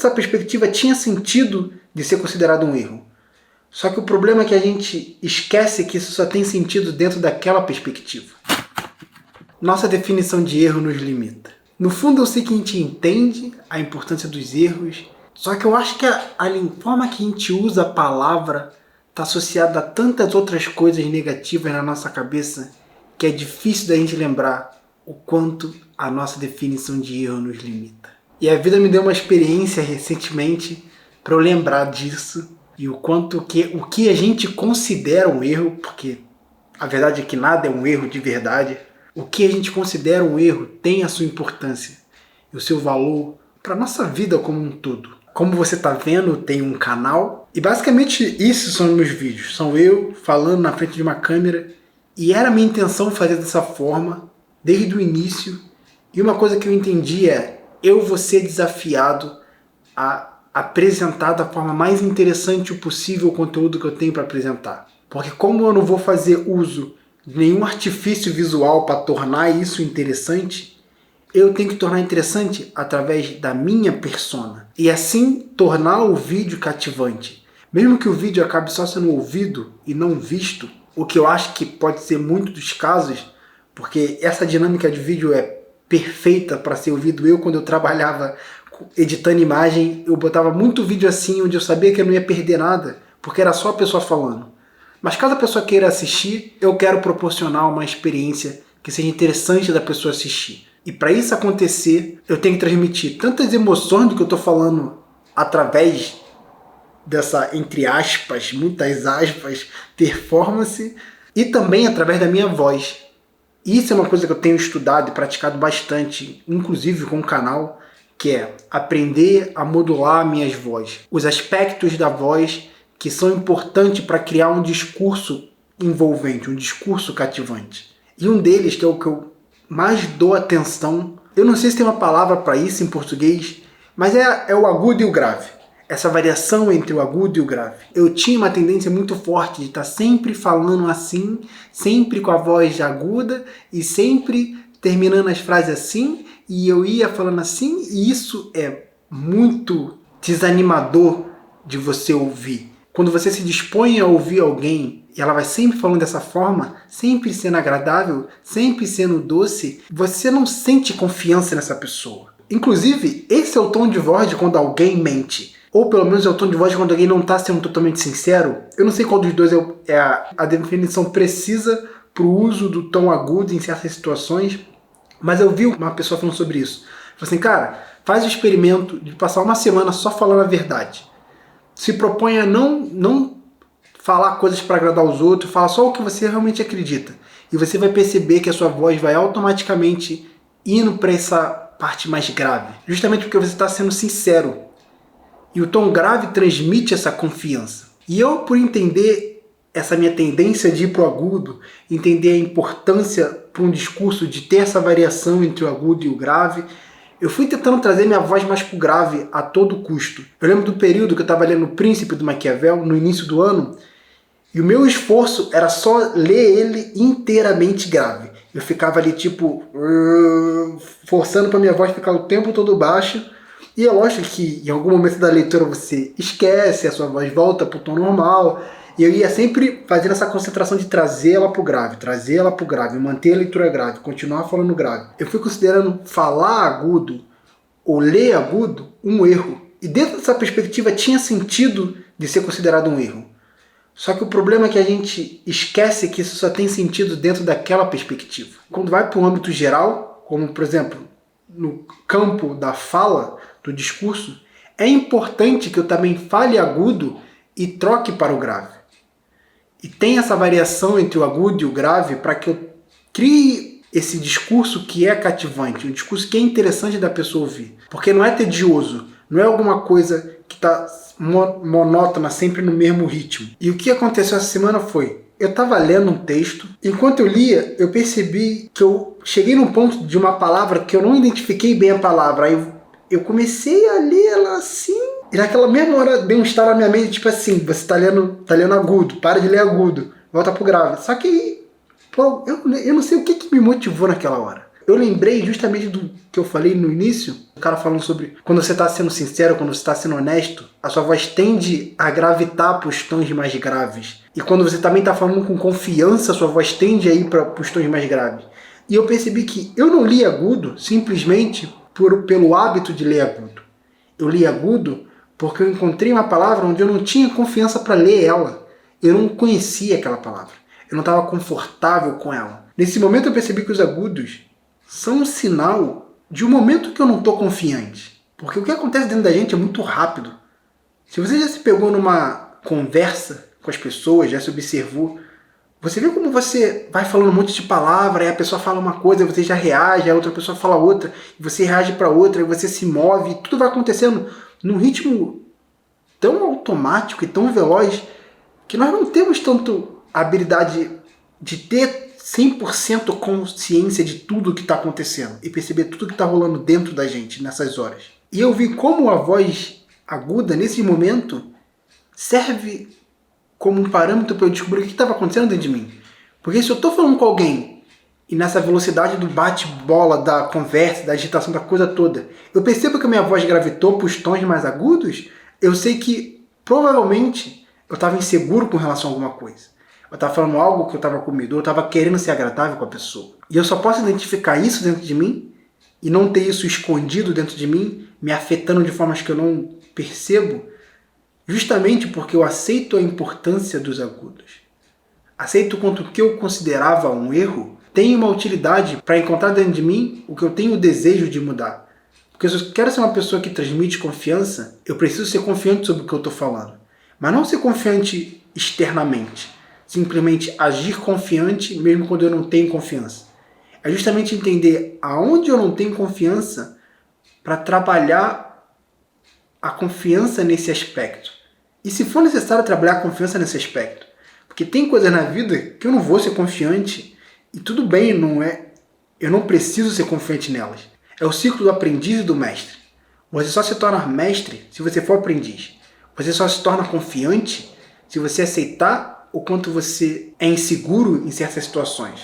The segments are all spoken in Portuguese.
dessa perspectiva tinha sentido de ser considerado um erro. Só que o problema é que a gente esquece que isso só tem sentido dentro daquela perspectiva. Nossa definição de erro nos limita. No fundo eu sei que a gente entende a importância dos erros, só que eu acho que a forma que a gente usa a palavra está associada a tantas outras coisas negativas na nossa cabeça que é difícil da gente lembrar o quanto a nossa definição de erro nos limita. E a vida me deu uma experiência recentemente para eu lembrar disso e o quanto o que a gente considera um erro, porque a verdade é que nada é um erro de verdade, o que a gente considera um erro tem a sua importância e o seu valor para a nossa vida como um todo. Como você está vendo, tem um canal e basicamente isso são meus vídeos. São eu falando na frente de uma câmera e era minha intenção fazer dessa forma desde o início. E uma coisa que eu entendi é eu vou ser desafiado a apresentar da forma mais interessante possível o conteúdo que eu tenho para apresentar. Porque como eu não vou fazer uso de nenhum artifício visual para tornar isso interessante, eu tenho que tornar interessante através da minha persona. E assim tornar o vídeo cativante. Mesmo que o vídeo acabe só sendo ouvido e não visto, o que eu acho que pode ser muito dos casos, porque essa dinâmica de vídeo é perfeita para ser ouvido. Eu, quando eu trabalhava editando imagem, eu botava muito vídeo assim, onde eu sabia que eu não ia perder nada, porque era só a pessoa falando. Mas caso a pessoa queira assistir, eu quero proporcionar uma experiência que seja interessante da pessoa assistir. E para isso acontecer, eu tenho que transmitir tantas emoções do que eu estou falando através dessa, entre aspas, muitas aspas, performance, e também através da minha voz. Isso é uma coisa que eu tenho estudado e praticado bastante, inclusive com o canal, que é aprender a modular minhas vozes. Os aspectos da voz que são importantes para criar um discurso envolvente, um discurso cativante. E um deles, que é o que eu mais dou atenção, eu não sei se tem uma palavra para isso em português, mas é o agudo e o grave. Essa variação entre o agudo e o grave. Eu tinha uma tendência muito forte de estar sempre falando assim, sempre com a voz aguda e sempre terminando as frases assim, e eu ia falando assim, e isso é muito desanimador de você ouvir. Quando você se dispõe a ouvir alguém e ela vai sempre falando dessa forma, sempre sendo agradável, sempre sendo doce, você não sente confiança nessa pessoa. Inclusive, esse é o tom de voz de quando alguém mente. Ou pelo menos é o tom de voz de quando alguém não está sendo totalmente sincero. Eu não sei qual dos dois é a definição precisa para o uso do tom agudo em certas situações, mas eu vi uma pessoa falando sobre isso. Falei assim, cara, faz o experimento de passar uma semana só falando a verdade. Se propõe a não falar coisas para agradar os outros, fala só o que você realmente acredita. E você vai perceber que a sua voz vai automaticamente indo para essa parte mais grave. Justamente porque você está sendo sincero. E o tom grave transmite essa confiança. E eu, por entender essa minha tendência de ir para o agudo, entender a importância para um discurso de ter essa variação entre o agudo e o grave, eu fui tentando trazer minha voz mais pro grave a todo custo. Eu lembro do período que eu estava lendo O Príncipe do Maquiavel, no início do ano, e o meu esforço era só ler ele inteiramente grave. Eu ficava ali tipo, forçando para minha voz ficar o tempo todo baixo, e é lógico que em algum momento da leitura você esquece, a sua voz volta pro tom normal, e eu ia sempre fazendo essa concentração de trazer ela pro grave, manter a leitura grave, continuar falando grave. Eu fui considerando falar agudo ou ler agudo um erro. E dentro dessa perspectiva tinha sentido de ser considerado um erro. Só que o problema é que a gente esquece que isso só tem sentido dentro daquela perspectiva. Quando vai para o âmbito geral, como por exemplo no campo da fala, do discurso, é importante que eu também fale agudo e troque para o grave. E tem essa variação entre o agudo e o grave para que eu crie esse discurso que é cativante, um discurso que é interessante da pessoa ouvir. Porque não é tedioso, não é alguma coisa que está monótona, sempre no mesmo ritmo. E o que aconteceu essa semana foi, eu estava lendo um texto, enquanto eu lia, eu percebi que eu cheguei num ponto de uma palavra que eu não identifiquei bem a palavra. Aí eu comecei a ler ela assim, e naquela mesma hora deu um estalo na minha mente, tipo assim, você está lendo agudo, para de ler agudo, volta pro grave. Só que, pô, eu não sei o que me motivou naquela hora. Eu lembrei justamente do que eu falei no início, o cara falando sobre quando você está sendo sincero, quando você está sendo honesto, a sua voz tende a gravitar para os tons mais graves. E quando você também está falando com confiança, a sua voz tende a ir para os tons mais graves. E eu percebi que eu não li agudo simplesmente pelo hábito de ler agudo. Eu li agudo porque eu encontrei uma palavra onde eu não tinha confiança para ler ela. Eu não conhecia aquela palavra. Eu não estava confortável com ela. Nesse momento eu percebi que os agudos são um sinal de um momento que eu não estou confiante. Porque o que acontece dentro da gente é muito rápido. Se você já se pegou numa conversa com as pessoas, já se observou, você vê como você vai falando um monte de palavra, e a pessoa fala uma coisa, você já reage, a outra pessoa fala outra, e você reage para outra, e você se move, e tudo vai acontecendo num ritmo tão automático e tão veloz que nós não temos tanto a habilidade de ter 100% consciência de tudo que está acontecendo e perceber tudo que está rolando dentro da gente nessas horas. E eu vi como a voz aguda, nesse momento, serve como um parâmetro para eu descobrir o que estava acontecendo dentro de mim. Porque se eu estou falando com alguém e nessa velocidade do bate-bola, da conversa, da agitação, da coisa toda, eu percebo que a minha voz gravitou para os tons mais agudos, eu sei que provavelmente eu estava inseguro com relação a alguma coisa. Eu estava falando algo que eu estava com medo, eu estava querendo ser agradável com a pessoa. E eu só posso identificar isso dentro de mim e não ter isso escondido dentro de mim, me afetando de formas que eu não percebo, justamente porque eu aceito a importância dos agudos. Aceito quanto o que eu considerava um erro tem uma utilidade para encontrar dentro de mim o que eu tenho o desejo de mudar. Porque se eu quero ser uma pessoa que transmite confiança, eu preciso ser confiante sobre o que eu estou falando. Mas não ser confiante externamente. Simplesmente agir confiante mesmo quando eu não tenho confiança. É justamente entender aonde eu não tenho confiança para trabalhar a confiança nesse aspecto. E se for necessário trabalhar a confiança nesse aspecto. Porque tem coisas na vida que eu não vou ser confiante e tudo bem, não é. Eu não preciso ser confiante nelas. É o ciclo do aprendiz e do mestre. Você só se torna mestre se você for aprendiz. Você só se torna confiante se você aceitar o quanto você é inseguro em certas situações.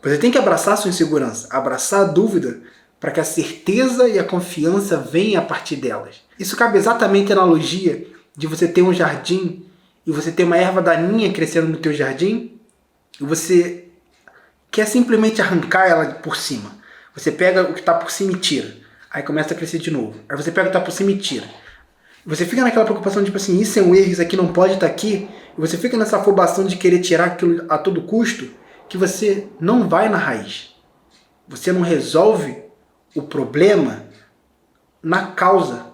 Você tem que abraçar a sua insegurança, abraçar a dúvida, para que a certeza e a confiança venham a partir delas. Isso cabe exatamente à analogia de você ter um jardim e você ter uma erva daninha crescendo no teu jardim e você quer simplesmente arrancar ela por cima. Você pega o que está por cima e tira. Aí começa a crescer de novo. Aí você pega o que está por cima e tira. Você fica naquela preocupação, tipo assim, isso é um erro, isso aqui não pode estar aqui. E você fica nessa afobação de querer tirar aquilo a todo custo, que você não vai na raiz. Você não resolve o problema na causa.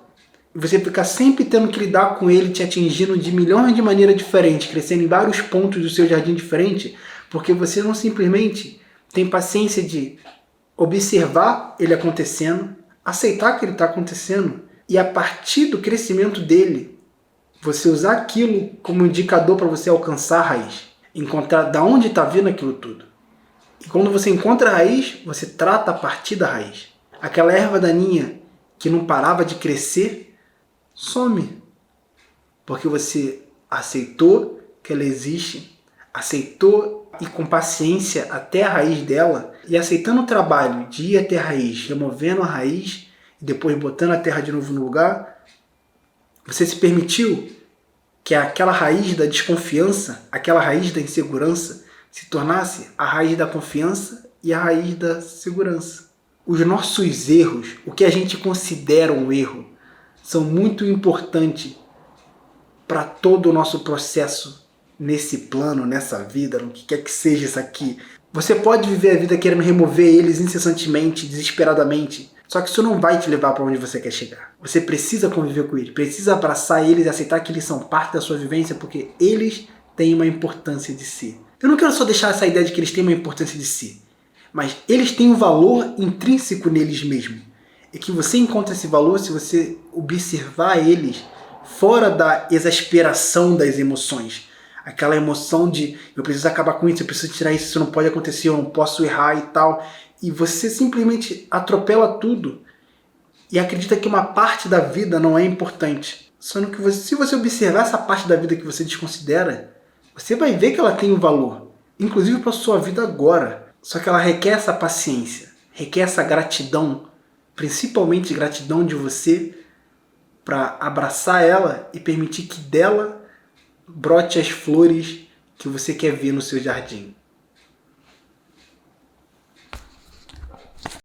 E você fica sempre tendo que lidar com ele te atingindo de milhões de maneiras diferentes, crescendo em vários pontos do seu jardim diferente, porque você não simplesmente tem paciência de observar ele acontecendo, aceitar que ele está acontecendo, e a partir do crescimento dele, você usar aquilo como indicador para você alcançar a raiz. Encontrar de onde está vindo aquilo tudo. E quando você encontra a raiz, você trata a partir da raiz. Aquela erva daninha que não parava de crescer, some. Porque você aceitou que ela existe, aceitou e com paciência até a raiz dela, e aceitando o trabalho de ir até a raiz, removendo a raiz, e depois botando a terra de novo no lugar, você se permitiu que aquela raiz da desconfiança, aquela raiz da insegurança, se tornasse a raiz da confiança e a raiz da segurança. Os nossos erros, o que a gente considera um erro, são muito importantes para todo o nosso processo nesse plano, nessa vida, no que quer que seja isso aqui. Você pode viver a vida querendo remover eles incessantemente, desesperadamente, só que isso não vai te levar para onde você quer chegar. Você precisa conviver com eles, precisa abraçar eles e aceitar que eles são parte da sua vivência, porque eles têm uma importância de ser. Eu não quero só deixar essa ideia de que eles têm uma importância de ser, mas eles têm um valor intrínseco neles mesmos. E que você encontra esse valor se você observar eles fora da exasperação das emoções. Aquela emoção de eu preciso acabar com isso, eu preciso tirar isso, isso não pode acontecer, eu não posso errar e tal. E você simplesmente atropela tudo e acredita que uma parte da vida não é importante. Só que se você observar essa parte da vida que você desconsidera, você vai ver que ela tem um valor, inclusive para a sua vida agora. Só que ela requer essa paciência, requer essa gratidão, principalmente gratidão de você, para abraçar ela e permitir que dela brote as flores que você quer ver no seu jardim.